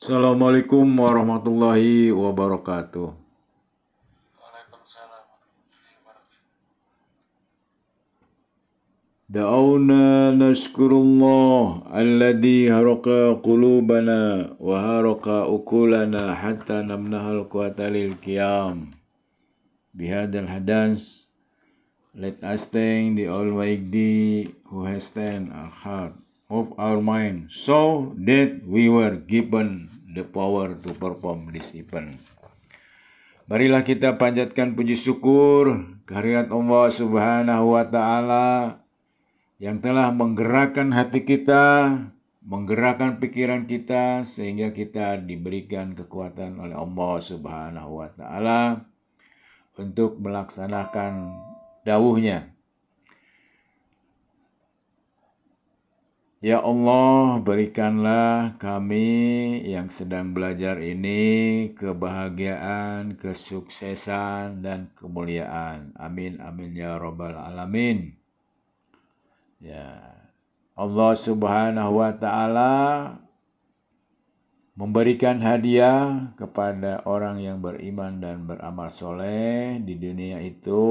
Assalamualaikum warahmatullahi wabarakatuh. Waalaikumsalam warahmatullahi wabarakatuh. دعونا نشكر الله الذي هرق قلوبنا وهرق أكلنا حتى نمنح القوة للقيام بهذا الحدث. Let us thank the Almighty who has stand our heart of our mind so that we were given the power to perform this event. Marilah kita panjatkan puji syukur kehadirat Allah Subhanahu wa Ta'ala yang telah menggerakkan hati kita, menggerakkan pikiran kita sehingga kita diberikan kekuatan oleh Allah Subhanahu wa Ta'ala untuk melaksanakan dawuhnya. Ya Allah, berikanlah kami yang sedang belajar ini kebahagiaan, kesuksesan, dan kemuliaan. Amin, amin, ya Rabbal Alamin. Ya, Allah Subhanahu wa Ta'ala memberikan hadiah kepada orang yang beriman dan beramal soleh di dunia itu.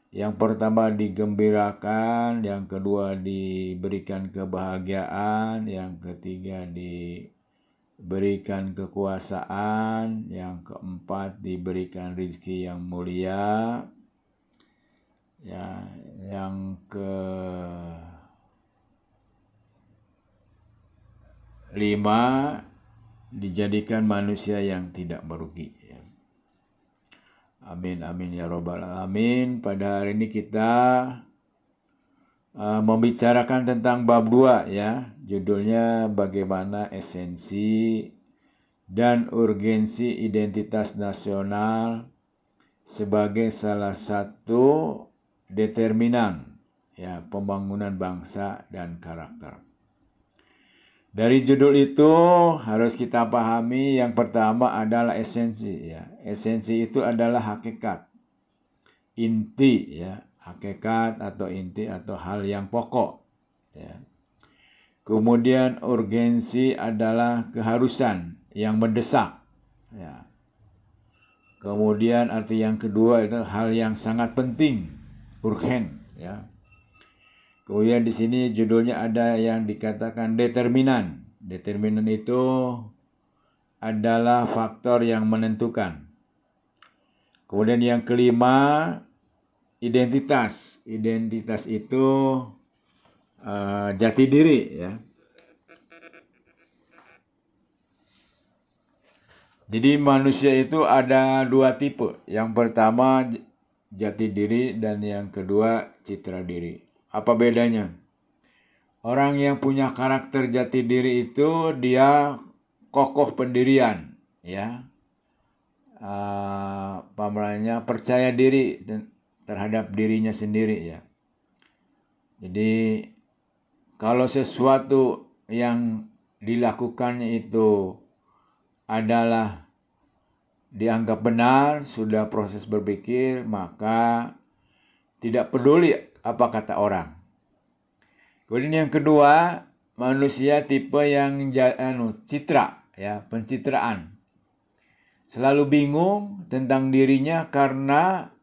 Yang pertama digembirakan, yang kedua diberikan kebahagiaan, yang ketiga diberikan kekuasaan, yang keempat diberikan rezeki yang mulia, ya, yang kelima dijadikan manusia yang tidak merugi. Amin, amin, ya Rabbal Alamin. Pada hari ini kita membicarakan tentang bab 2 ya. Judulnya bagaimana esensi dan urgensi identitas nasional sebagai salah satu determinan ya pembangunan bangsa dan karakter. Dari judul itu harus kita pahami yang pertama adalah esensi ya. Esensi itu adalah hakikat, inti ya, hakikat atau inti atau hal yang pokok ya. Kemudian urgensi adalah keharusan yang mendesak ya. Kemudian arti yang kedua itu hal yang sangat penting, urgen ya. Kemudian di sini judulnya ada yang dikatakan determinan. Determinan itu adalah faktor yang menentukan. Kemudian yang kelima, identitas. Identitas itu jati diri ya. Jadi manusia itu ada dua tipe. Yang pertama jati diri dan yang kedua citra diri. Apa bedanya? Orang yang punya karakter jati diri itu dia kokoh pendirian, ya, percaya diri terhadap dirinya sendiri, ya. Jadi kalau sesuatu yang dilakukannya itu adalah dianggap benar, sudah proses berpikir, maka tidak peduli apa kata orang. Kemudian yang kedua, manusia tipe yang citra, ya, pencitraan. Selalu bingung tentang dirinya karena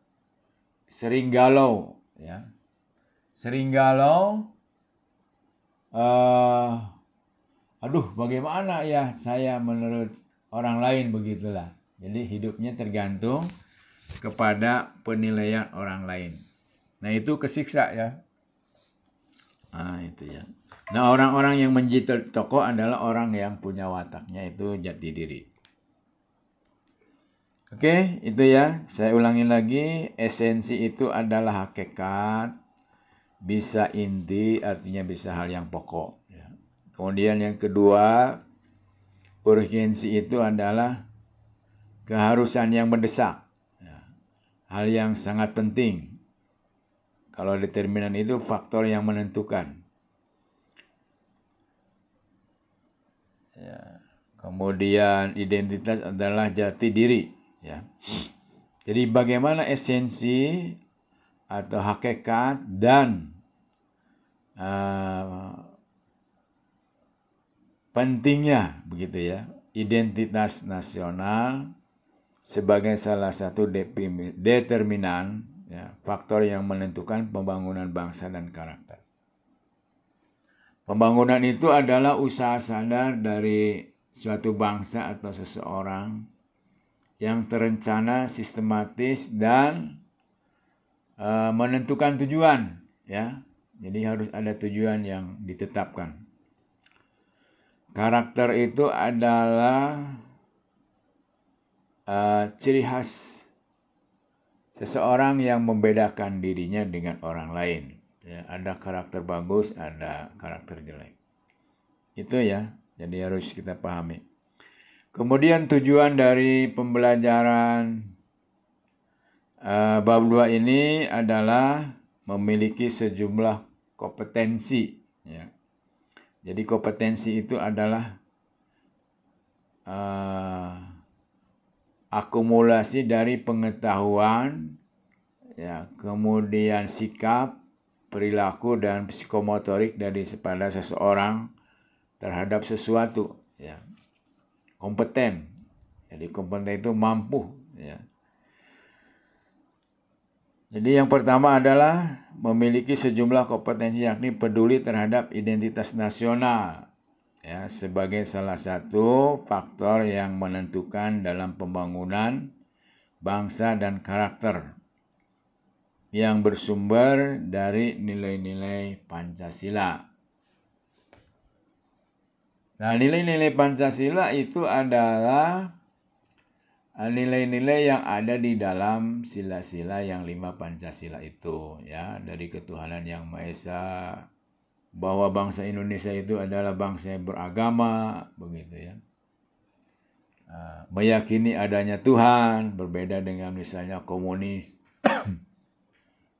sering galau, ya. Sering galau, aduh bagaimana ya saya menurut orang lain, begitulah. Jadi hidupnya tergantung kepada penilaian orang lain. Nah itu kesiksa ya. Nah itu ya. Nah orang-orang yang menjadi tokoh adalah orang yang punya wataknya itu jati diri. Oke, itu ya. Saya ulangin lagi, esensi itu adalah hakikat, bisa inti, artinya bisa hal yang pokok. Ya. Kemudian yang kedua, urgensi itu adalah keharusan yang mendesak, ya. Hal yang sangat penting. Kalau determinan itu faktor yang menentukan. Ya. Kemudian identitas adalah jati diri. Ya. Jadi bagaimana esensi atau hakikat dan pentingnya begitu ya identitas nasional sebagai salah satu determinan, ya, faktor yang menentukan pembangunan bangsa dan karakter. Pembangunan itu adalah usaha sadar dari suatu bangsa atau seseorang yang terencana, sistematis, dan menentukan tujuan, ya. Jadi harus ada tujuan yang ditetapkan. Karakter itu adalah ciri khas seseorang yang membedakan dirinya dengan orang lain. Ya, ada karakter bagus, ada karakter jelek. Itu ya, jadi harus kita pahami. Kemudian tujuan dari pembelajaran bab 2 ini adalah memiliki sejumlah kompetensi. Ya. Jadi kompetensi itu adalah akumulasi dari pengetahuan, ya, kemudian sikap, perilaku, dan psikomotorik pada seseorang terhadap sesuatu. Ya. Kompeten. Jadi kompeten itu mampu. Ya. Jadi yang pertama adalah memiliki sejumlah kompetensi, yakni peduli terhadap identitas nasional, ya, sebagai salah satu faktor yang menentukan dalam pembangunan bangsa dan karakter yang bersumber dari nilai-nilai Pancasila. Nah, nilai-nilai Pancasila itu adalah nilai-nilai yang ada di dalam sila-sila yang 5 Pancasila itu, ya, dari ketuhanan yang Maha Esa, bahwa bangsa Indonesia itu adalah bangsa yang beragama, begitu ya. Meyakini adanya Tuhan, berbeda dengan misalnya komunis.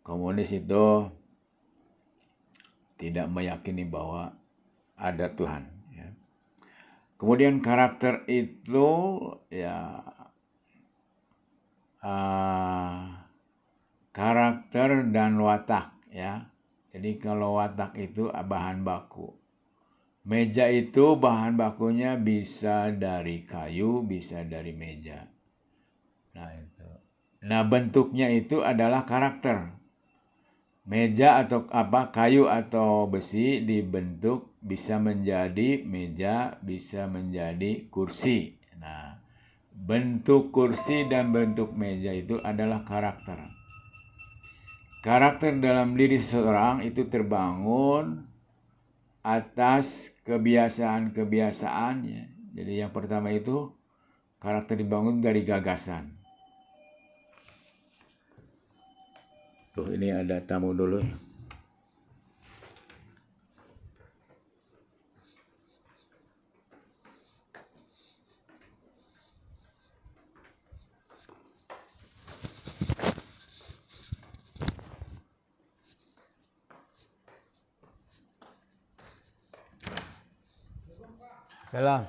Komunis itu tidak meyakini bahwa ada Tuhan. Ya. Kemudian karakter itu, ya, karakter dan watak, ya. Jadi kalau watak itu bahan baku. Meja itu bahan bakunya bisa dari kayu, bisa dari meja. Nah, itu. Nah, bentuknya itu adalah karakter. Meja atau kayu atau besi dibentuk bisa menjadi meja, bisa menjadi kursi. Nah, bentuk kursi dan bentuk meja itu adalah karakter. Karakter dalam diri seseorang itu terbangun atas kebiasaan-kebiasaannya. Jadi yang pertama itu karakter dibangun dari gagasan. Tuh, ini ada tamu dulu. Salam.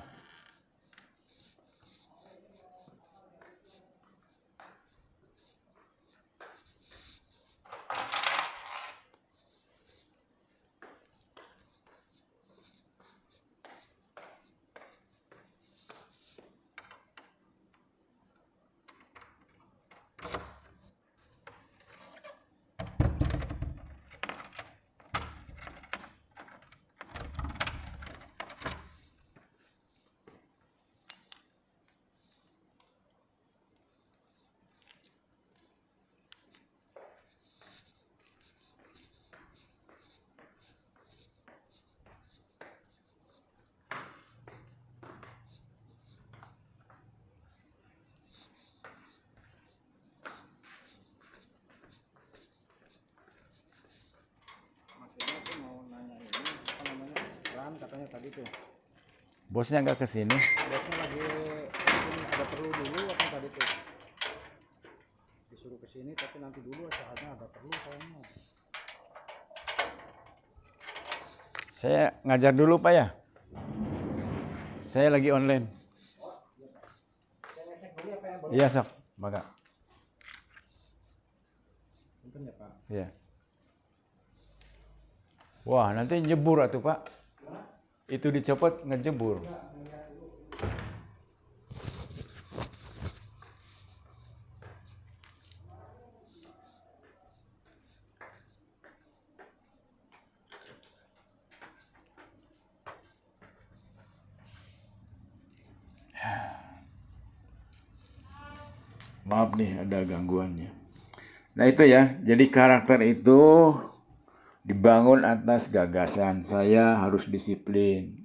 Katanya tadi tuh Bosnya nggak kesini? bosnya lagi ada perlu dulu apa tadi tuh disuruh kesini, tapi nanti dulu saatnya ada perlu kayaknya. Saya ngajar dulu Pak ya. Saya lagi online. Saya ngecek dulu ya Pak ya, boleh? Iya sok, maka. Bentar ya Pak. Iya. Wah, nanti jebur atuh Pak. Itu dicopot ngejebur. Maaf nih ada gangguannya. Nah itu ya, jadi karakter itu dibangun atas gagasan. Saya harus disiplin.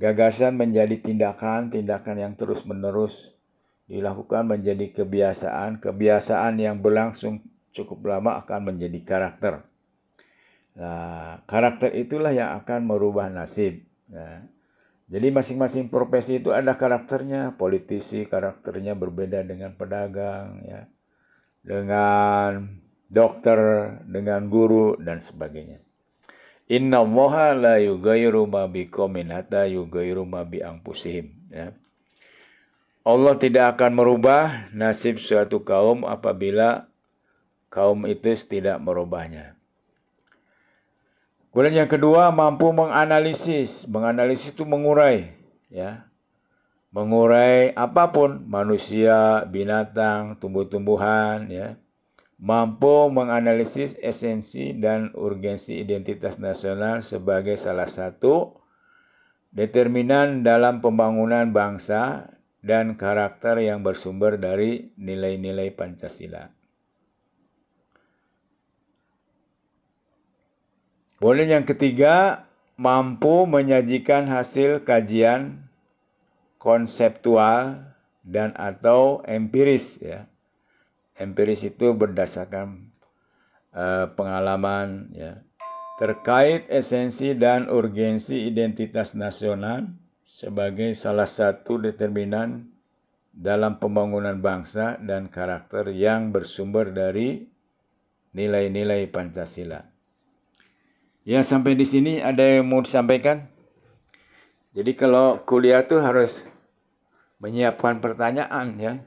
Gagasan menjadi tindakan yang terus-menerus dilakukan menjadi kebiasaan. Kebiasaan yang berlangsung cukup lama akan menjadi karakter. Nah, karakter itulah yang akan merubah nasib. Nah, jadi masing-masing profesi itu ada karakternya. Politisi karakternya berbeda dengan pedagang, ya, dengan dokter, dengan guru, dan sebagainya. Inna Allaha la yughayyiru ma biqaumin hatta yughayyiru ma bi anfusihim. Ya. Allah tidak akan merubah nasib suatu kaum apabila kaum itu tidak merubahnya. Kemudian yang kedua, mampu menganalisis. Menganalisis itu mengurai, ya. Mengurai apapun, manusia, binatang, tumbuh-tumbuhan, ya. Mampu menganalisis esensi dan urgensi identitas nasional sebagai salah satu determinan dalam pembangunan bangsa dan karakter yang bersumber dari nilai-nilai Pancasila. Kemudian yang ketiga, mampu menyajikan hasil kajian konseptual dan atau empiris, ya. Empiris itu berdasarkan pengalaman, ya, terkait esensi dan urgensi identitas nasional sebagai salah satu determinan dalam pembangunan bangsa dan karakter yang bersumber dari nilai-nilai Pancasila. Ya, sampai di sini ada yang mau disampaikan? Jadi kalau kuliah tuh harus menyiapkan pertanyaan, ya.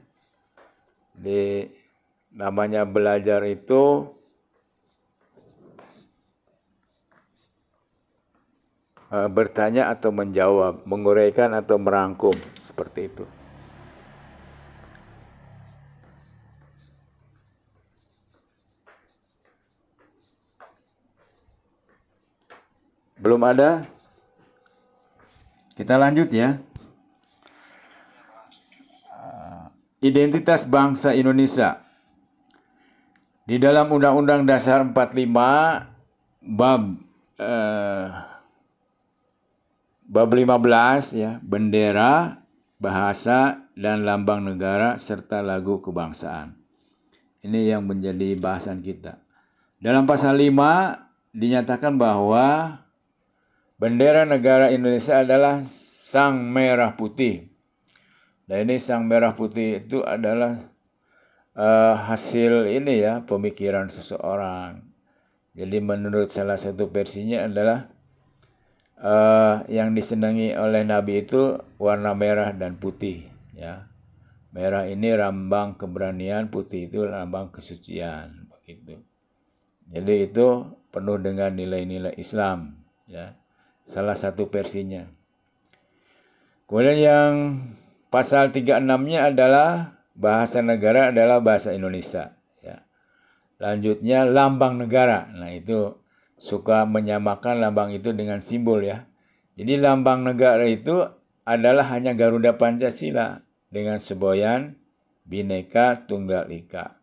Namanya belajar itu bertanya atau menjawab, menguraikan atau merangkum, seperti itu. Belum ada? Kita lanjut ya. Identitas bangsa Indonesia. Di dalam Undang-Undang Dasar 45 bab 15, ya, bendera, bahasa dan lambang negara serta lagu kebangsaan. Ini yang menjadi bahasan kita. Dalam pasal 5 dinyatakan bahwa bendera negara Indonesia adalah sang merah putih. Dan ini sang merah putih itu adalah hasil ini, ya, pemikiran seseorang. Jadi menurut salah satu versinya adalah yang disenangi oleh Nabi itu warna merah dan putih, ya. Merah ini lambang keberanian, putih itu lambang kesucian, begitu. Jadi itu penuh dengan nilai-nilai Islam, ya. Salah satu versinya. Kemudian yang pasal 36-nya adalah bahasa negara adalah bahasa Indonesia, ya. Lanjutnya lambang negara. Nah, itu suka menyamakan lambang itu dengan simbol, ya. Jadi lambang negara itu adalah hanya Garuda Pancasila dengan semboyan Bhinneka Tunggal Ika.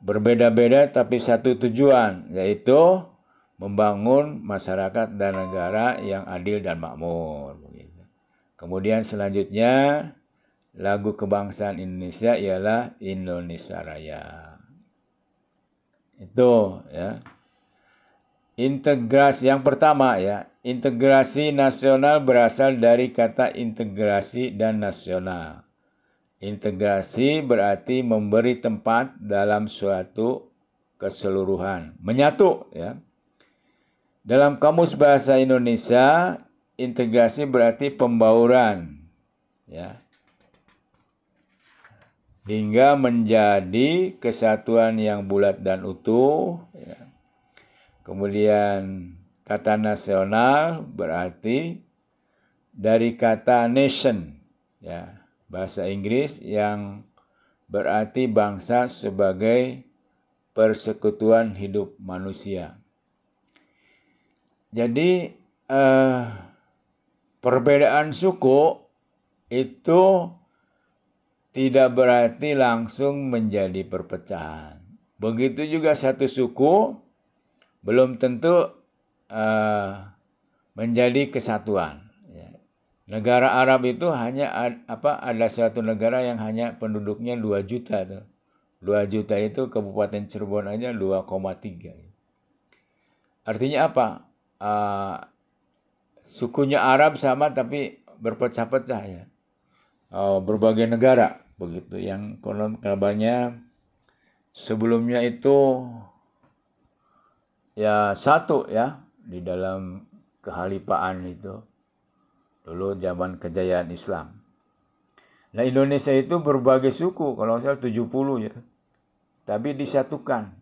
Berbeda-beda tapi satu tujuan, yaitu membangun masyarakat dan negara yang adil dan makmur. Kemudian selanjutnya lagu kebangsaan Indonesia ialah Indonesia Raya. Itu, ya. Integrasi yang pertama, ya. Integrasi nasional berasal dari kata integrasi dan nasional. Integrasi berarti memberi tempat dalam suatu keseluruhan, menyatu, ya. Dalam Kamus Bahasa Indonesia, integrasi berarti pembauran, ya, hingga menjadi kesatuan yang bulat dan utuh, ya. Kemudian kata nasional berarti dari kata nation, ya, bahasa Inggris yang berarti bangsa sebagai persekutuan hidup manusia. Jadi perbedaan suku itu tidak berarti langsung menjadi perpecahan. Begitu juga satu suku belum tentu menjadi kesatuan. Negara Arab itu hanya ada suatu negara yang hanya penduduknya 2 juta tuh. 2 juta itu Kabupaten Cirebon aja 2,3. Artinya apa? Sukunya Arab sama tapi berpecah-pecah ya. Berbagai negara begitu, yang konon kabarnya sebelumnya itu ya satu ya di dalam kehalifaan itu dulu zaman kejayaan Islam. Nah, Indonesia itu berbagai suku, kalau saya 70 ya. Tapi disatukan.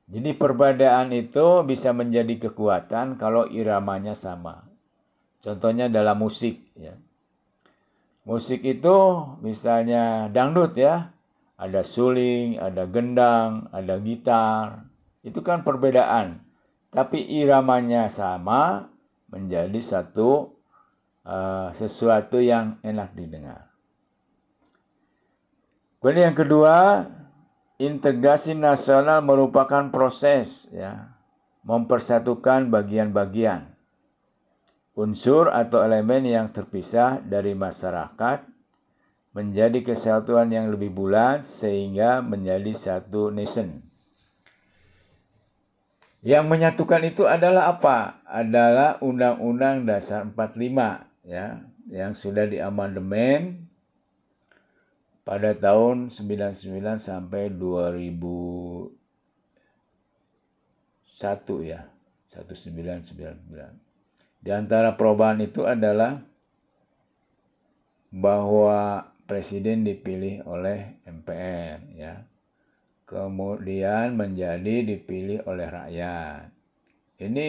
Jadi perbedaan itu bisa menjadi kekuatan kalau iramanya sama. Contohnya dalam musik ya. Musik itu misalnya dangdut ya. Ada suling, ada gendang, ada gitar. Itu kan perbedaan. Tapi iramanya sama, menjadi sesuatu yang enak didengar. Kemudian yang kedua, integrasi nasional merupakan proses ya, mempersatukan bagian-bagian unsur atau elemen yang terpisah dari masyarakat menjadi kesatuan yang lebih bulat sehingga menjadi satu nation. Yang menyatukan itu adalah apa? Adalah Undang-Undang Dasar 45 ya, yang sudah diamandemen pada tahun 99 sampai 2001 ya, 1999. Di antara perubahan itu adalah bahwa presiden dipilih oleh MPR ya. Kemudian menjadi dipilih oleh rakyat. Ini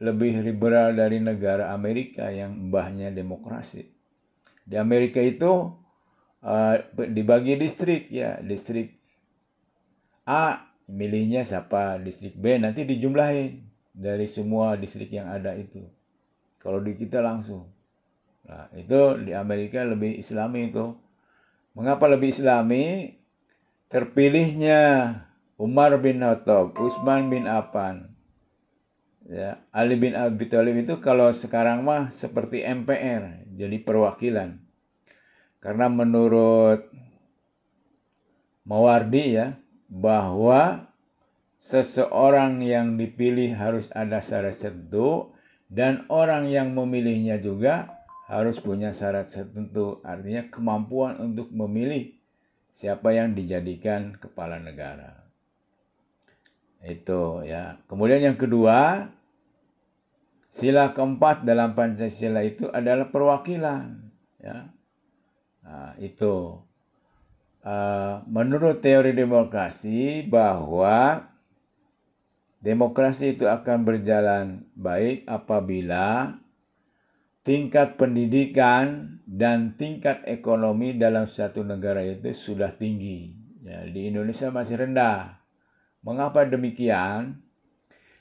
lebih liberal dari negara Amerika yang mbahnya demokrasi. Di Amerika itu dibagi distrik ya, distrik A milihnya siapa, distrik B nanti dijumlahin dari semua distrik yang ada itu. Kalau di kita langsung. Nah, itu di Amerika lebih Islami itu. Mengapa lebih Islami? Terpilihnya Umar bin Khattab, Utsman bin Affan, ya, Ali bin Abi Thalib itu kalau sekarang mah seperti MPR, jadi perwakilan. Karena menurut Mawardi ya, bahwa seseorang yang dipilih harus ada syarat tertentu dan orang yang memilihnya juga harus punya syarat tertentu. Artinya kemampuan untuk memilih siapa yang dijadikan kepala negara. Itu ya. Kemudian yang kedua, sila keempat dalam Pancasila itu adalah perwakilan. Ya. Nah, itu. Menurut teori demokrasi bahwa demokrasi itu akan berjalan baik apabila tingkat pendidikan dan tingkat ekonomi dalam satu negara itu sudah tinggi. Ya, di Indonesia masih rendah. Mengapa demikian?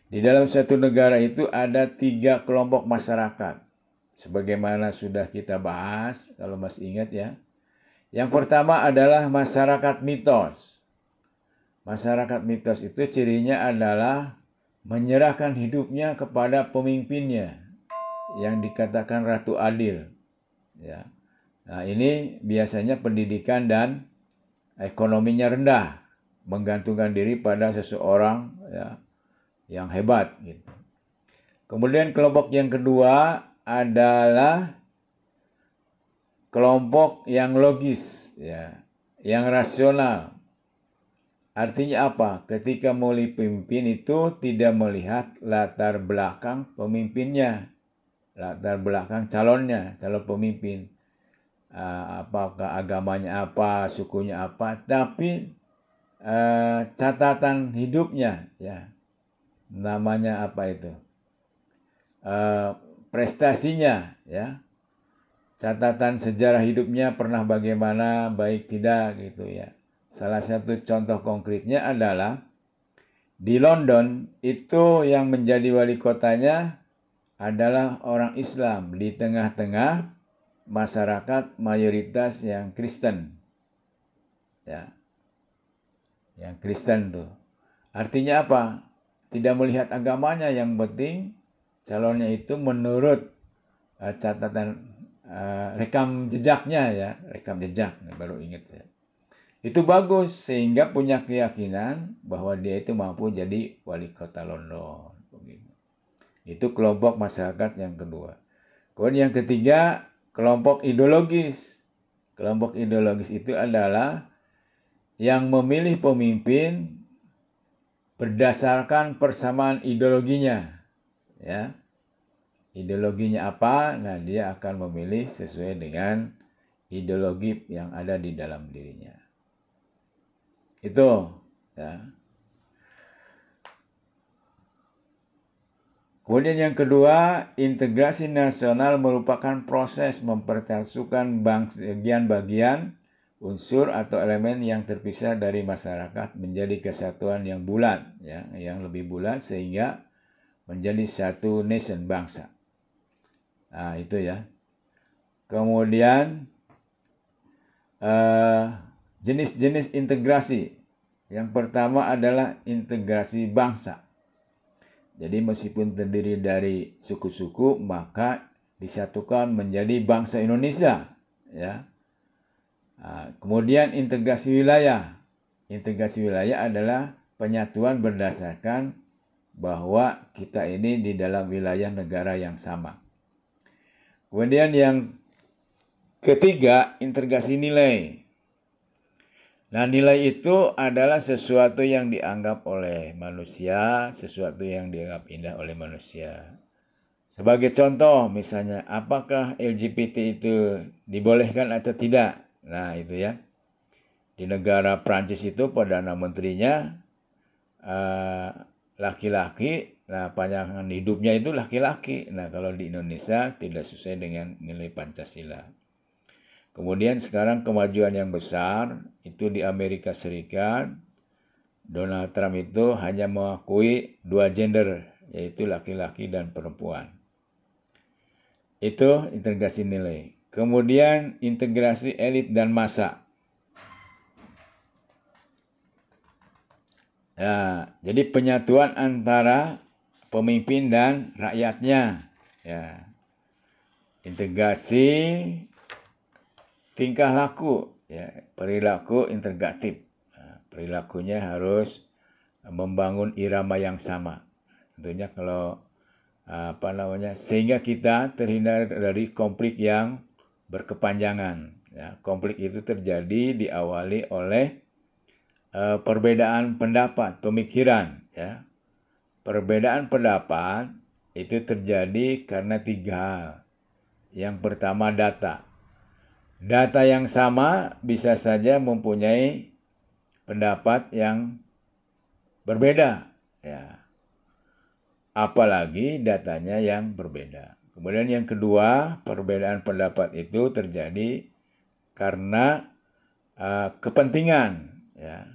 Di dalam satu negara itu ada 3 kelompok masyarakat. Sebagaimana sudah kita bahas, kalau masih ingat ya. Yang pertama adalah masyarakat mitos. Masyarakat mitos itu cirinya adalah menyerahkan hidupnya kepada pemimpinnya yang dikatakan Ratu Adil. Ya. Nah, ini biasanya pendidikan dan ekonominya rendah, menggantungkan diri pada seseorang ya, yang hebat. Gitu. Kemudian kelompok yang kedua adalah kelompok yang logis, ya, yang rasional. Artinya apa? Ketika memilih pemimpin itu tidak melihat latar belakang pemimpinnya, latar belakang calonnya, calon pemimpin. Apakah agamanya apa, sukunya apa, tapi catatan hidupnya, ya, namanya apa itu? Prestasinya, ya. Catatan sejarah hidupnya pernah bagaimana, baik tidak gitu ya. Salah satu contoh konkretnya adalah di London itu yang menjadi wali kotanya adalah orang Islam di tengah-tengah masyarakat mayoritas yang Kristen. ya. Yang Kristen tuh. Artinya apa? Tidak melihat agamanya, yang penting calonnya itu menurut catatan rekam jejaknya ya, rekam jejak, baru ingat ya. Itu bagus sehingga punya keyakinan bahwa dia itu mampu jadi wali kota London. Itu kelompok masyarakat yang kedua. Kemudian yang ketiga, kelompok ideologis. Kelompok ideologis itu adalah yang memilih pemimpin berdasarkan persamaan ideologinya. Ya. Ideologinya apa? Nah, dia akan memilih sesuai dengan ideologi yang ada di dalam dirinya. Itu, ya. Kemudian yang kedua, integrasi nasional merupakan proses mempersatukan bagian-bagian unsur atau elemen yang terpisah dari masyarakat menjadi kesatuan yang bulat, ya, yang lebih bulat sehingga menjadi satu nation, bangsa. Nah, itu ya. Kemudian jenis-jenis integrasi. Yang pertama adalah integrasi bangsa. Jadi meskipun terdiri dari suku-suku, maka disatukan menjadi bangsa Indonesia. Ya. Nah, kemudian integrasi wilayah. Integrasi wilayah adalah penyatuan berdasarkan bahwa kita ini di dalam wilayah negara yang sama. Kemudian yang ketiga, integrasi nilai. Nah, nilai itu adalah sesuatu yang dianggap oleh manusia, sesuatu yang dianggap indah oleh manusia. Sebagai contoh, misalnya, apakah LGBT itu dibolehkan atau tidak? Nah, itu ya. Di negara Prancis itu, Perdana Menterinya laki-laki, nah panjangan hidupnya itu laki-laki. Nah, kalau di Indonesia tidak sesuai dengan nilai Pancasila. Kemudian sekarang kemajuan yang besar itu di Amerika Serikat, Donald Trump itu hanya mengakui dua gender, yaitu laki-laki dan perempuan. Itu integrasi nilai. Kemudian integrasi elit dan massa. Ya, jadi penyatuan antara pemimpin dan rakyatnya. Ya. Integrasi tingkah laku, ya, perilaku integratif. Nah, perilakunya harus membangun irama yang sama. Tentunya kalau sehingga kita terhindar dari konflik yang berkepanjangan. Ya, konflik itu terjadi diawali oleh perbedaan pendapat, pemikiran. Ya. Perbedaan pendapat itu terjadi karena tiga hal. Yang pertama, data. Data yang sama bisa saja mempunyai pendapat yang berbeda, ya. Apalagi datanya yang berbeda. Kemudian yang kedua, perbedaan pendapat itu terjadi karena kepentingan, ya.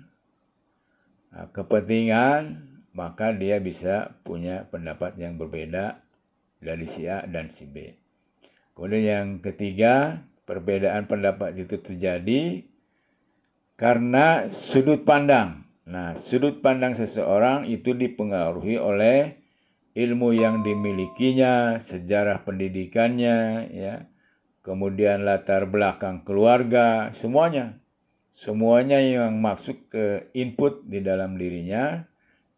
Kepentingan, maka dia bisa punya pendapat yang berbeda dari si A dan si B. Kemudian yang ketiga, perbedaan pendapat itu terjadi karena sudut pandang. Nah, sudut pandang seseorang itu dipengaruhi oleh ilmu yang dimilikinya, sejarah pendidikannya, ya, kemudian latar belakang keluarga, semuanya. Semuanya yang masuk ke input di dalam dirinya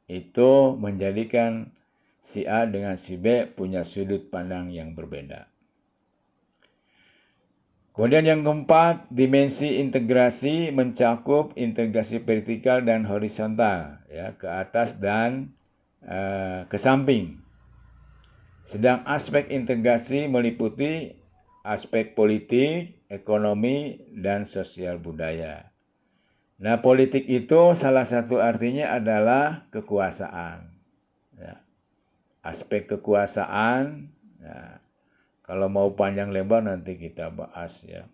itu menjadikan si A dengan si B punya sudut pandang yang berbeda. Kemudian yang keempat, dimensi integrasi mencakup integrasi vertikal dan horizontal, ya, ke atas dan ke samping. Sedang aspek integrasi meliputi aspek politik, ekonomi, dan sosial budaya. Nah, politik itu salah satu artinya adalah kekuasaan. Ya. Aspek kekuasaan, ya. Kalau mau panjang lebar nanti kita bahas, ya.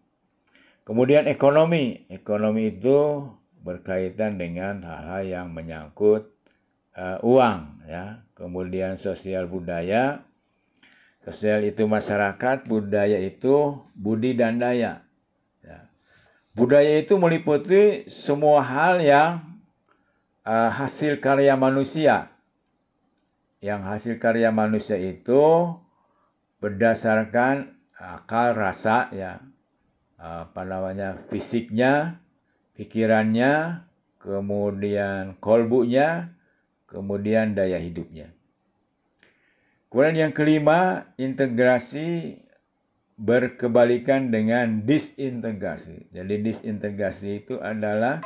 Kemudian ekonomi. Ekonomi itu berkaitan dengan hal-hal yang menyangkut uang, ya. Kemudian sosial budaya. Sosial itu masyarakat, budaya itu budi dan daya. Ya. Budaya itu meliputi semua hal yang hasil karya manusia. Yang hasil karya manusia itu berdasarkan akal, rasa, ya, fisiknya, pikirannya, kemudian kolbunya, kemudian daya hidupnya. Kemudian yang kelima, integrasi berkebalikan dengan disintegrasi. Jadi disintegrasi itu adalah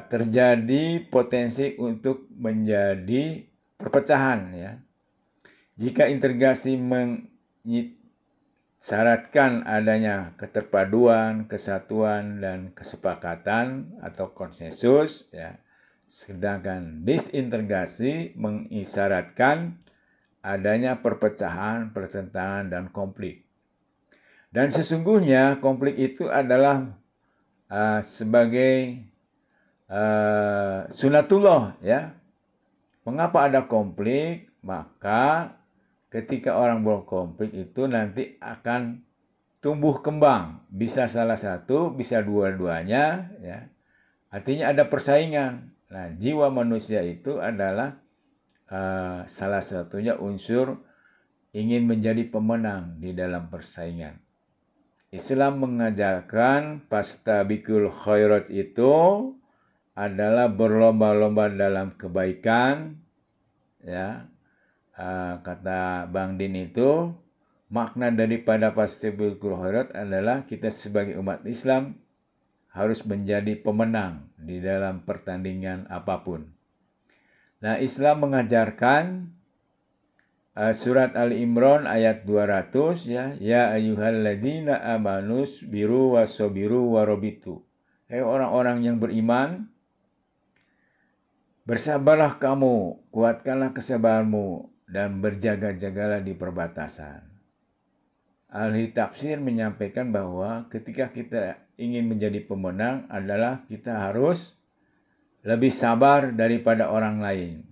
terjadi potensi untuk menjadi perpecahan, ya. Jika integrasi mensyaratkan adanya keterpaduan, kesatuan, dan kesepakatan atau konsensus, ya. Sedangkan disintegrasi mengisyaratkan adanya perpecahan, pertentangan, dan konflik. Dan sesungguhnya konflik itu adalah sebagai sunatullah, ya. Mengapa ada konflik? Maka ketika orang berkonflik itu nanti akan tumbuh kembang. Bisa salah satu, bisa dua-duanya, ya. Artinya ada persaingan. Nah, jiwa manusia itu adalah salah satunya unsur ingin menjadi pemenang di dalam persaingan. Islam mengajarkan fastabiqul khairat itu adalah berlomba-lomba dalam kebaikan, ya. Kata Bang Din itu, makna daripada fastabiqul khairat adalah kita sebagai umat Islam harus menjadi pemenang di dalam pertandingan apapun. Nah, Islam mengajarkan surat Al-Imran ayat 200, ya ayyuhalladzina amanus biru wasobiru warobitu. Hai orang-orang yang beriman, bersabarlah kamu, kuatkanlah kesabaranmu, dan berjaga-jagalah di perbatasan. Ahli tafsir menyampaikan bahwa ketika kita ingin menjadi pemenang adalah kita harus lebih sabar daripada orang lain.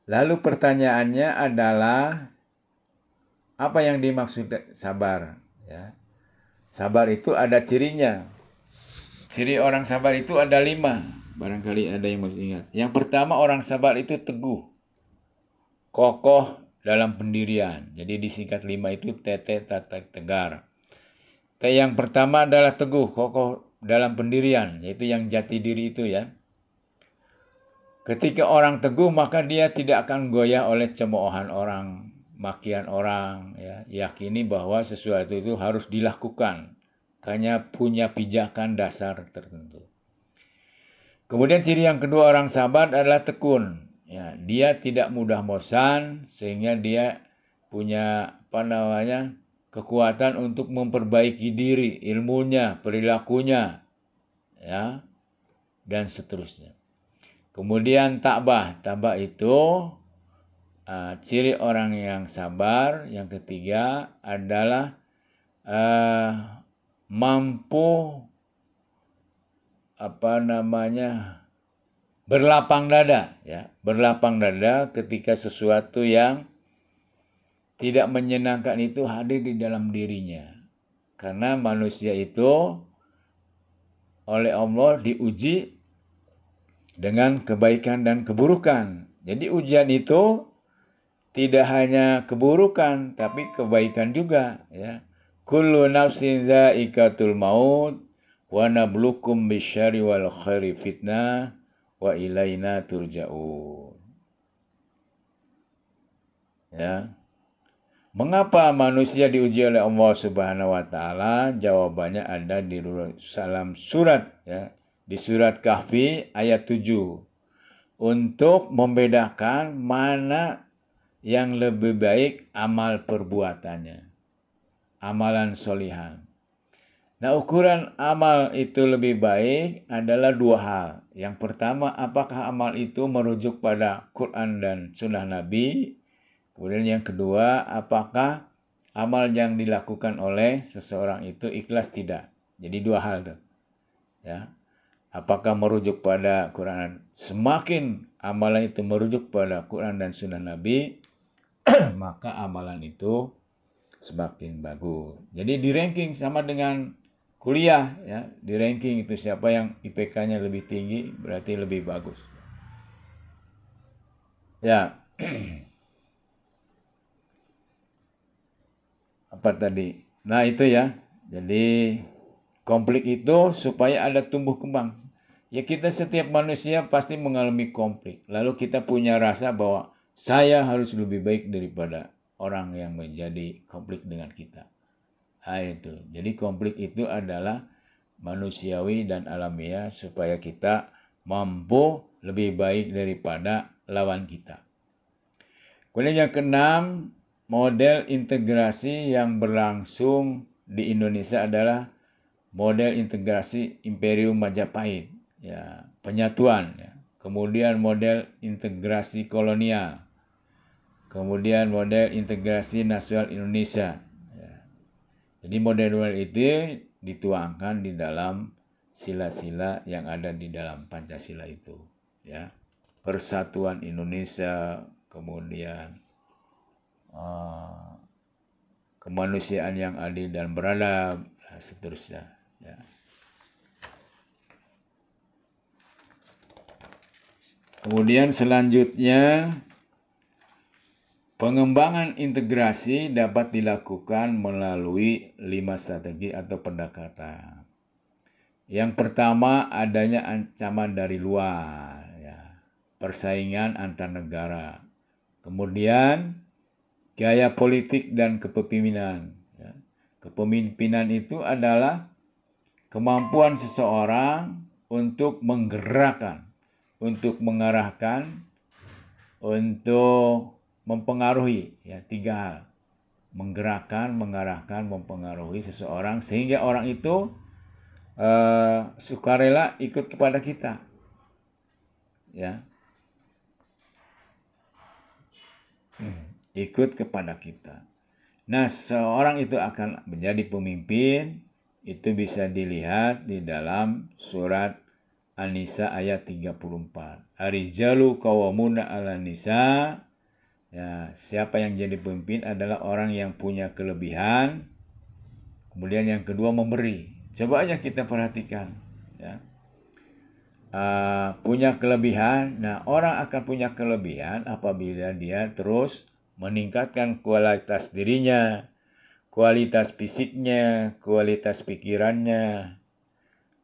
Lalu pertanyaannya adalah, apa yang dimaksud sabar? Ya. Sabar itu ada cirinya. Ciri orang sabar itu ada 5. Barangkali ada yang masih ingat. Yang pertama, orang sabar itu teguh, kokoh dalam pendirian. Jadi disingkat 5 itu tete, tata, tegar. Yang pertama adalah teguh, kokoh dalam pendirian, yaitu yang jati diri itu, ya. Ketika orang teguh, maka dia tidak akan goyah oleh cemoohan orang, makian orang, ya. Yakini bahwa sesuatu itu harus dilakukan, hanya punya pijakan dasar tertentu. Kemudian ciri yang kedua orang sabar adalah tekun, ya. Dia tidak mudah bosan, sehingga dia punya kekuatan untuk memperbaiki diri, ilmunya, perilakunya, ya, dan seterusnya. Kemudian tabah itu ciri orang yang sabar. Yang ketiga adalah mampu berlapang dada, ya. Berlapang dada ketika sesuatu yang tidak menyenangkan itu hadir di dalam dirinya. Karena manusia itu oleh Allah diuji dengan kebaikan dan keburukan. Jadi ujian itu tidak hanya keburukan, tapi kebaikan juga, ya. Kullu nafsin dha'iqatul maut wa nabluukum bisyarri wal khairi fitnah wa ilaina turja'un. Ya. Mengapa manusia diuji oleh Allah Subhanahu wa taala? Jawabannya ada di dalam surat, ya. Di surat Kahfi ayat 7. Untuk membedakan mana yang lebih baik amal perbuatannya. Amalan solihan. Nah, ukuran amal itu lebih baik adalah 2 hal. Yang pertama, apakah amal itu merujuk pada Quran dan Sunnah Nabi? Kemudian yang kedua, apakah amal yang dilakukan oleh seseorang itu ikhlas tidak? Jadi 2 hal tuh, ya. Apakah merujuk pada Quran? Semakin amalan itu merujuk pada Quran dan Sunnah Nabi, maka amalan itu semakin bagus. Jadi di ranking sama dengan kuliah ya, di ranking itu siapa yang IPK-nya lebih tinggi berarti lebih bagus. Ya. Apa tadi? Nah, itu ya. Jadi konflik itu supaya ada tumbuh kembang. Ya kita setiap manusia pasti mengalami konflik. Lalu kita punya rasa bahwa saya harus lebih baik daripada orang yang menjadi konflik dengan kita. Nah, itu. Jadi konflik itu adalah manusiawi dan alamiah supaya kita mampu lebih baik daripada lawan kita. Kemudian yang keenam, model integrasi yang berlangsung di Indonesia adalah model integrasi Imperium Majapahit, ya, penyatuan, ya. Kemudian model integrasi kolonial, kemudian model integrasi nasional Indonesia. Ya. Jadi model-model itu dituangkan di dalam sila-sila yang ada di dalam Pancasila itu, ya. Persatuan Indonesia, kemudian kemanusiaan yang adil dan beradab, dan seterusnya. Ya. Kemudian selanjutnya, pengembangan integrasi dapat dilakukan melalui 5 strategi atau pendekatan. Yang pertama, adanya ancaman dari luar, ya, persaingan antar negara. Kemudian gaya politik dan kepemimpinan. Ya. Kepemimpinan itu adalah kemampuan seseorang untuk menggerakkan, untuk mengarahkan, untuk mempengaruhi, ya, 3 hal. Menggerakkan, mengarahkan, mempengaruhi seseorang sehingga orang itu sukarela ikut kepada kita. Ya. Ikut kepada kita. Nah, seorang itu akan menjadi pemimpin, itu bisa dilihat di dalam surat An-Nisa ayat 34. Ar-rijalu qawwamuna 'alan nisa. Ya, siapa yang jadi pemimpin adalah orang yang punya kelebihan. Kemudian yang kedua memberi. Coba aja kita perhatikan, ya. Punya kelebihan. Nah, orang akan punya kelebihan apabila dia terus meningkatkan kualitas dirinya, kualitas fisiknya, kualitas pikirannya,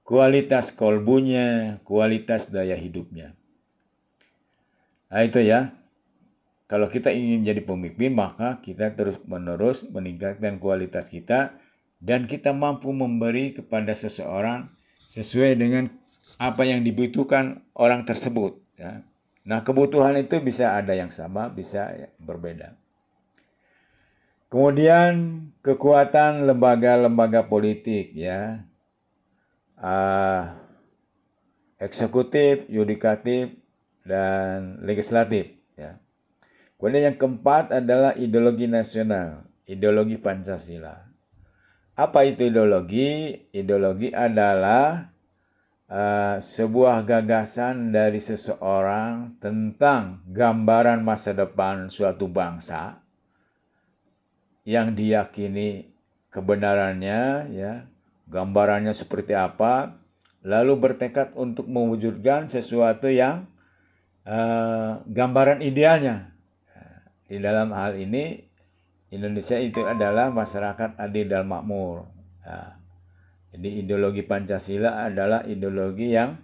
kualitas kolbunya, kualitas daya hidupnya. Nah, itu ya. Kalau kita ingin jadi pemimpin, maka kita terus-menerus meningkatkan kualitas kita dan kita mampu memberi kepada seseorang sesuai dengan apa yang dibutuhkan orang tersebut, ya. Nah, kebutuhan itu bisa ada yang sama, bisa berbeda. Kemudian kekuatan lembaga-lembaga politik, ya, eksekutif, yudikatif, dan legislatif, ya. Kemudian yang keempat adalah ideologi nasional, ideologi Pancasila. Apa itu ideologi? Ideologi adalah sebuah gagasan dari seseorang tentang gambaran masa depan suatu bangsa yang diyakini kebenarannya, ya, gambarannya seperti apa, lalu bertekad untuk mewujudkan sesuatu yang gambaran idealnya. Di dalam hal ini Indonesia itu adalah masyarakat adil dan makmur. Nah, jadi ideologi Pancasila adalah ideologi yang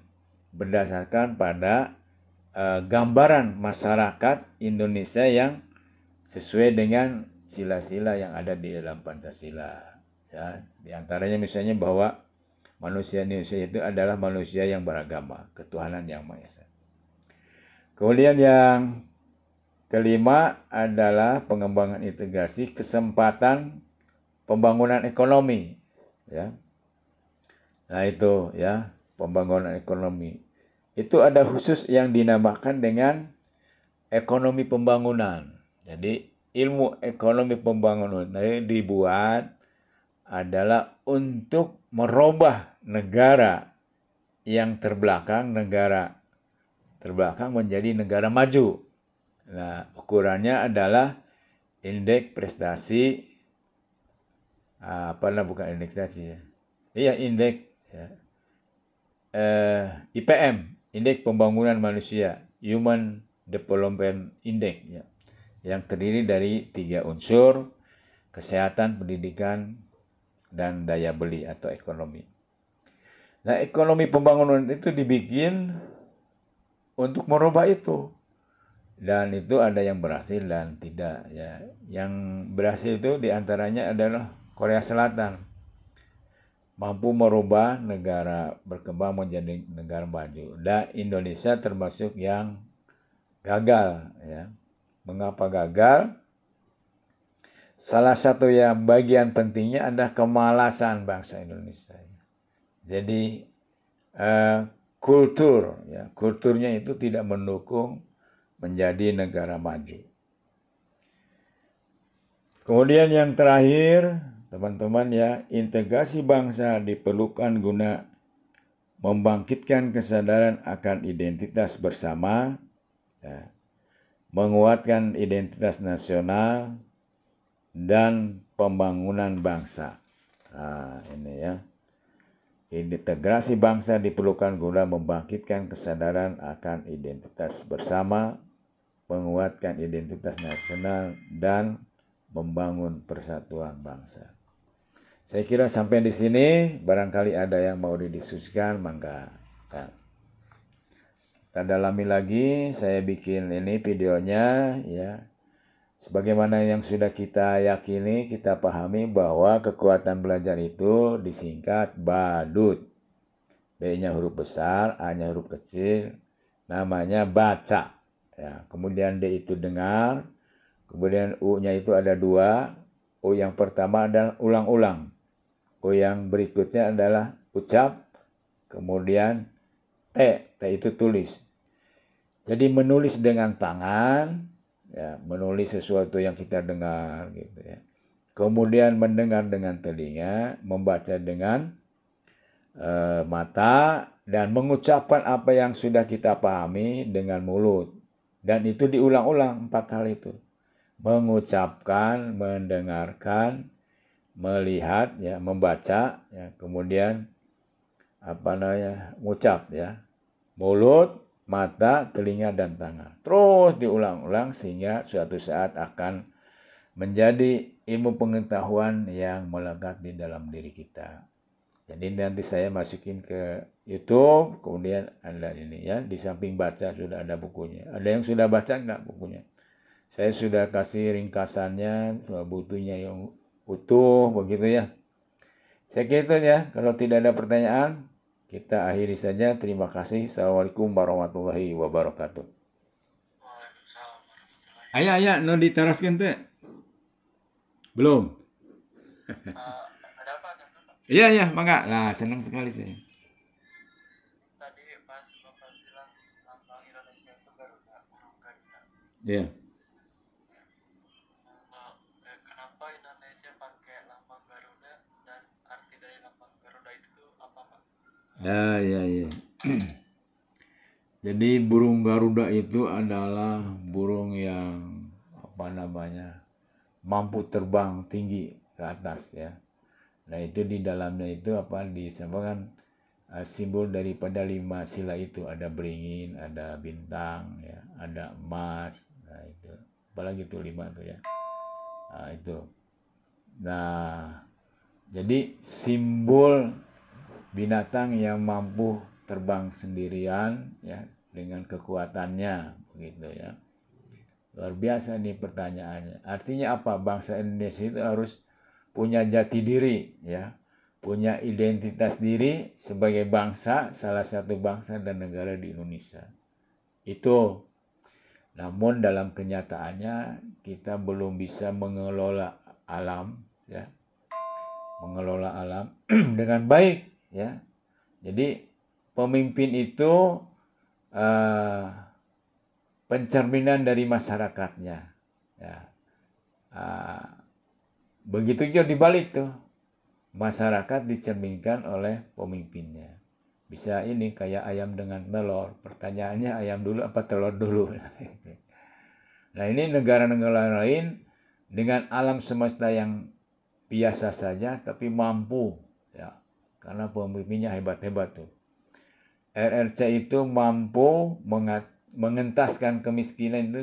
berdasarkan pada gambaran masyarakat Indonesia yang sesuai dengan sila-sila yang ada di dalam Pancasila. Ya, di antaranya misalnya bahwa manusia Indonesia itu adalah manusia yang beragama, ketuhanan yang Maha Esa. Kemudian yang kelima adalah pengembangan integrasi kesempatan pembangunan ekonomi, ya. Nah, itu ya, pembangunan ekonomi. Itu ada khusus yang dinamakan dengan ekonomi pembangunan. Jadi ilmu ekonomi pembangunan ini dibuat adalah untuk merubah negara yang terbelakang menjadi negara maju. Nah, ukurannya adalah indeks prestasi, bukan indeks prestasi, ya. indeks ya. IPM, Indeks Pembangunan Manusia, Human Development Index ya, yang terdiri dari 3 unsur: kesehatan, pendidikan, dan daya beli atau ekonomi. Nah, ekonomi pembangunan itu dibikin untuk merubah itu. Dan itu ada yang berhasil dan tidak ya. Yang berhasil itu diantaranya adalah Korea Selatan, mampu merubah negara berkembang menjadi negara maju. Dan Indonesia termasuk yang gagal ya. Mengapa gagal? Salah satu yang bagian pentingnya adalah kemalasan bangsa Indonesia. Jadi kulturnya itu tidak mendukung menjadi negara maju. Kemudian yang terakhir, teman-teman ya, integrasi bangsa diperlukan guna membangkitkan kesadaran akan identitas bersama, ya, menguatkan identitas nasional, dan pembangunan bangsa. Nah, ini ya. Integrasi bangsa diperlukan guna membangkitkan kesadaran akan identitas bersama, menguatkan identitas nasional, dan membangun persatuan bangsa. Saya kira sampai di sini, barangkali ada yang mau didiskusikan, mangga. Kita dalami lagi, saya bikin ini videonya ya. Sebagaimana yang sudah kita yakini, kita pahami bahwa kekuatan belajar itu disingkat BADUT. B-nya huruf besar, A-nya huruf kecil, namanya baca. Ya, kemudian D itu dengar, kemudian U-nya itu ada 2. U yang pertama adalah ulang-ulang. U yang berikutnya adalah ucap, kemudian T itu tulis. Jadi menulis dengan tangan, ya, menulis sesuatu yang kita dengar gitu ya. Kemudian mendengar dengan telinga, membaca dengan mata, dan mengucapkan apa yang sudah kita pahami dengan mulut. Dan itu diulang-ulang 4 hal itu. Mengucapkan, mendengarkan, melihat ya, membaca ya, kemudian mengucap ya. Mulut, mata, telinga, dan tangan. Terus diulang-ulang sehingga suatu saat akan menjadi ilmu pengetahuan yang melekat di dalam diri kita. Jadi nanti saya masukin ke YouTube, kemudian ada ini ya, di samping baca sudah ada bukunya. Ada yang sudah baca enggak bukunya? Saya sudah kasih ringkasannya, butuhnya yang utuh begitu ya. Saya kira itu ya, kalau tidak ada pertanyaan, kita akhiri saja. Terima kasih. Assalamualaikum warahmatullahi wabarakatuh. Ayah, no diteraskan teh? Belum. Ada apa? Iya, mangga. Lah, senang sekali saya. Tadi pas Bapak bilang lambang Indonesia itu Garuda, burung Garuda. Iya. Kenapa Indonesia pakai lambang Garuda dan arti dari lambang Garuda itu apa, Pak? Ya. Jadi burung Garuda itu adalah burung yang mampu terbang tinggi ke atas ya. Nah, itu di dalamnya itu disebutkan simbol daripada 5 sila itu, ada beringin, ada bintang ya, ada emas. Nah, itu apalagi itu 5 tuh ya. Nah, itu. Nah, jadi simbol binatang yang mampu terbang sendirian ya, dengan kekuatannya begitu ya. Luar biasa nih pertanyaannya. Artinya apa? Bangsa Indonesia itu harus punya jati diri ya, punya identitas diri sebagai bangsa, salah satu bangsa dan negara di Indonesia. Itu. Namun dalam kenyataannya kita belum bisa mengelola alam ya. Mengelola alam dengan baik ya. Jadi pemimpin itu pencerminan dari masyarakatnya ya. Begitu juga dibalik tuh, masyarakat dicerminkan oleh pemimpinnya. Bisa ini kayak ayam dengan telur, pertanyaannya ayam dulu apa telur dulu. Nah, ini negara-negara lain dengan alam semesta yang biasa saja tapi mampu ya, karena pemimpinnya hebat-hebat tuh. RRC itu mampu mengentaskan kemiskinan itu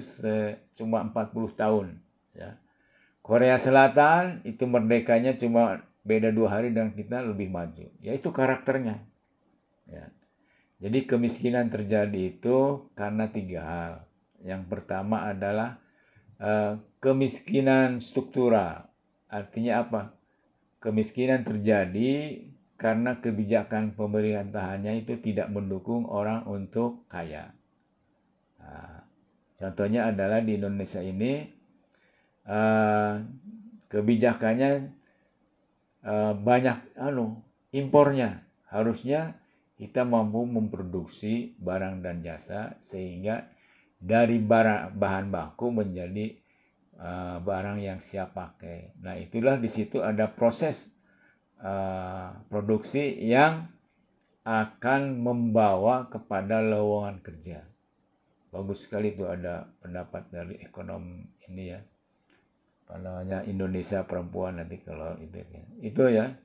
cuma 40 tahun. Ya. Korea Selatan itu merdekanya cuma beda 2 hari dan kita lebih maju. Ya itu karakternya. Ya. Jadi kemiskinan terjadi itu karena 3 hal. Yang pertama adalah kemiskinan struktural. Artinya apa? Kemiskinan terjadi karena kebijakan pemerintahannya itu tidak mendukung orang untuk kaya. Nah, contohnya adalah di Indonesia ini kebijakannya banyak impornya. Harusnya kita mampu memproduksi barang dan jasa sehingga dari bahan baku menjadi barang yang siap pakai. Nah, itulah di situ ada proses produksi yang akan membawa kepada lowongan kerja. Bagus sekali itu ada pendapat dari ekonom ini ya, apa namanya, Indonesia Perempuan nanti kalau itu ya,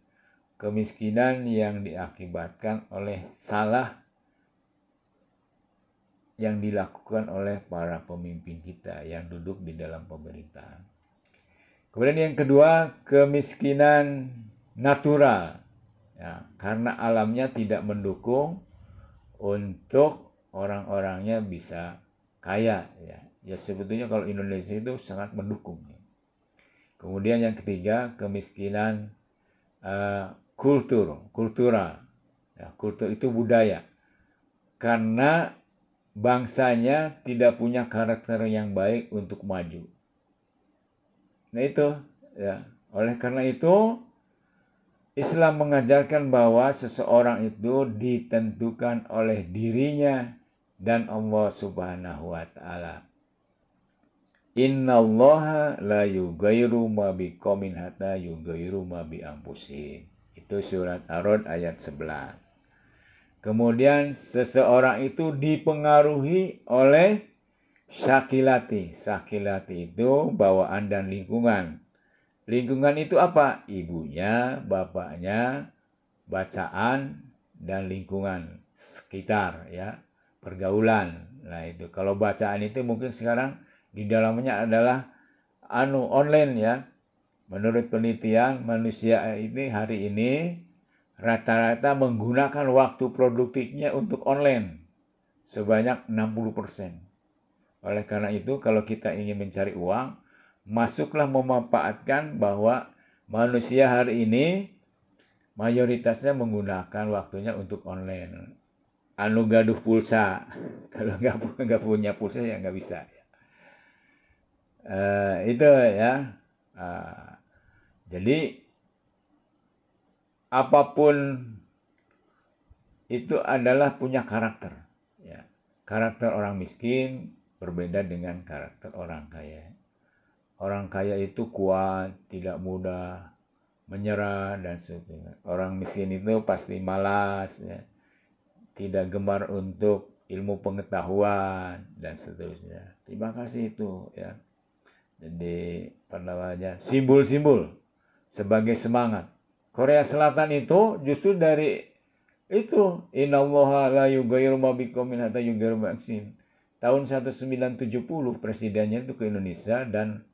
kemiskinan yang diakibatkan oleh salah yang dilakukan oleh para pemimpin kita yang duduk di dalam pemerintahan. Kemudian yang kedua, kemiskinan natural, ya, karena alamnya tidak mendukung untuk orang-orangnya bisa kaya. Ya sebetulnya kalau Indonesia itu sangat mendukung. Kemudian yang ketiga, kemiskinan kultural. Ya, kultur itu budaya, karena bangsanya tidak punya karakter yang baik untuk maju. Nah itu ya, oleh karena itu Islam mengajarkan bahwa seseorang itu ditentukan oleh dirinya dan Allah Subhanahu wa taala. Innallaha la yughayyiru ma biqaumin hatta yughayyiru ma bi anfusihim. Itu surat Ar-Ra'd ayat 11. Kemudian seseorang itu dipengaruhi oleh sakilati. Sakilati itu bawaan dan lingkungan. Lingkungan itu apa? Ibunya, bapaknya, bacaan, dan lingkungan sekitar ya, pergaulan. Nah itu kalau bacaan itu mungkin sekarang di dalamnya adalah online ya. Menurut penelitian manusia ini hari ini rata-rata menggunakan waktu produktifnya untuk online sebanyak 60%. Oleh karena itu kalau kita ingin mencari uang, masuklah memanfaatkan bahwa manusia hari ini mayoritasnya menggunakan waktunya untuk online. Gaduh pulsa, kalau nggak punya pulsa ya nggak bisa. Itu ya. Jadi apapun itu adalah punya karakter. Ya. Karakter orang miskin berbeda dengan karakter orang kaya. Orang kaya itu kuat, tidak mudah menyerah dan sebagainya. Orang miskin itu pasti malas, ya, tidak gemar untuk ilmu pengetahuan dan seterusnya. Terima kasih itu ya. Jadi simbol-simbol sebagai semangat. Korea Selatan itu justru dari itu innallaha la yughayyiru ma biqaumin hatta yughayyiru ma anfusihim. Tahun 1970 presidennya itu ke Indonesia dan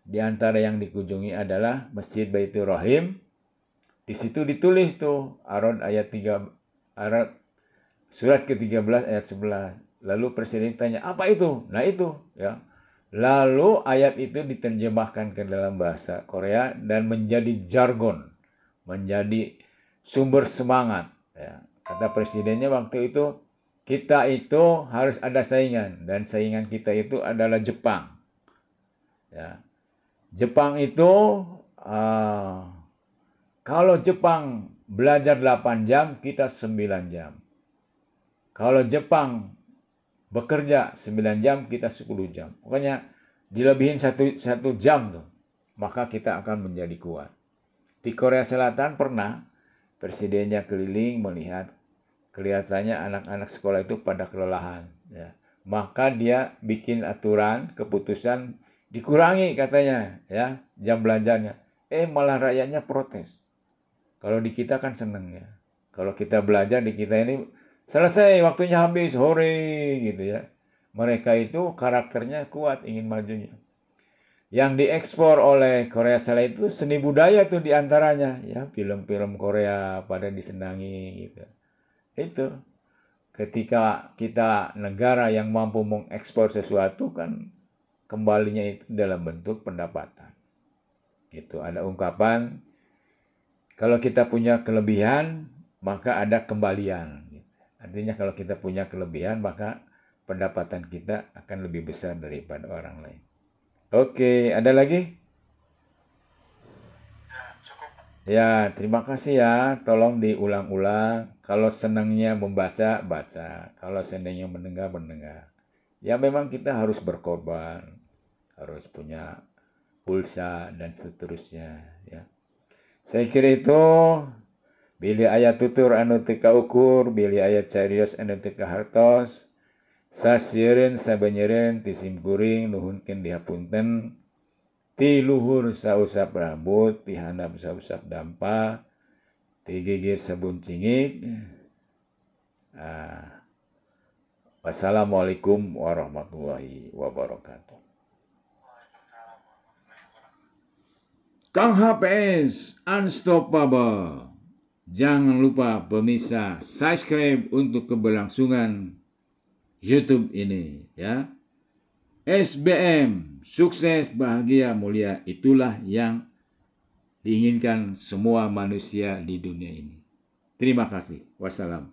di antara yang dikunjungi adalah Masjid Baitur Rahim. Di situ ditulis tuh Ar-Ra'd ayat 3, Ar-Ra'd surat ke-13 ayat 11. Lalu presiden tanya, "Apa itu?" Nah itu ya. Lalu ayat itu diterjemahkan ke dalam bahasa Korea dan menjadi jargon, menjadi sumber semangat ya. Kata presidennya waktu itu, kita itu harus ada saingan dan saingan kita itu adalah Jepang. Ya. Jepang itu kalau Jepang belajar 8 jam, kita 9 jam. Kalau Jepang bekerja 9 jam, kita 10 jam. Pokoknya dilebihin satu jam tuh, maka kita akan menjadi kuat. Di Korea Selatan pernah presidennya keliling melihat, kelihatannya anak-anak sekolah itu pada kelelahan. Ya. Maka dia bikin aturan, keputusan dikurangi katanya ya jam belajarnya. Malah rakyatnya protes. Kalau di kita kan seneng ya. Kalau kita belajar di kita ini selesai waktunya habis hore gitu ya. Mereka itu karakternya kuat ingin majunya. Yang diekspor oleh Korea Selatan itu seni budaya tuh diantaranya ya, film-film Korea pada disenangi gitu. Itu ketika kita negara yang mampu mengekspor sesuatu kan kembalinya itu dalam bentuk pendapatan. Itu ada ungkapan kalau kita punya kelebihan maka ada kembalian. Artinya kalau kita punya kelebihan maka pendapatan kita akan lebih besar daripada orang lain. Oke, ada lagi? Ya, cukup. Ya, terima kasih ya. Tolong diulang-ulang. Kalau senangnya membaca, baca. Kalau senangnya mendengar, mendengar. Ya memang kita harus berkorban. Harus punya pulsa dan seterusnya. Ya. Saya kira itu. Bili ayat tutur anu teka ukur. Bili ayat carios anu teka hartos. Sasieun sabanyereun tisim kuring nuhunkeun dihapunten. Ti luhur sausap rambut, ti handap sausap dampa, ti gigir sabun cingik. Wassalamualaikum warahmatullahi wabarakatuh. Waalaikumsalam warahmatullahi wabarakatuh. Kang HPS Unstoppable. Jangan lupa pemirsa subscribe untuk keberlangsungan YouTube ini ya. SBM, sukses, bahagia, mulia, itulah yang diinginkan semua manusia di dunia ini. Terima kasih. Wassalam.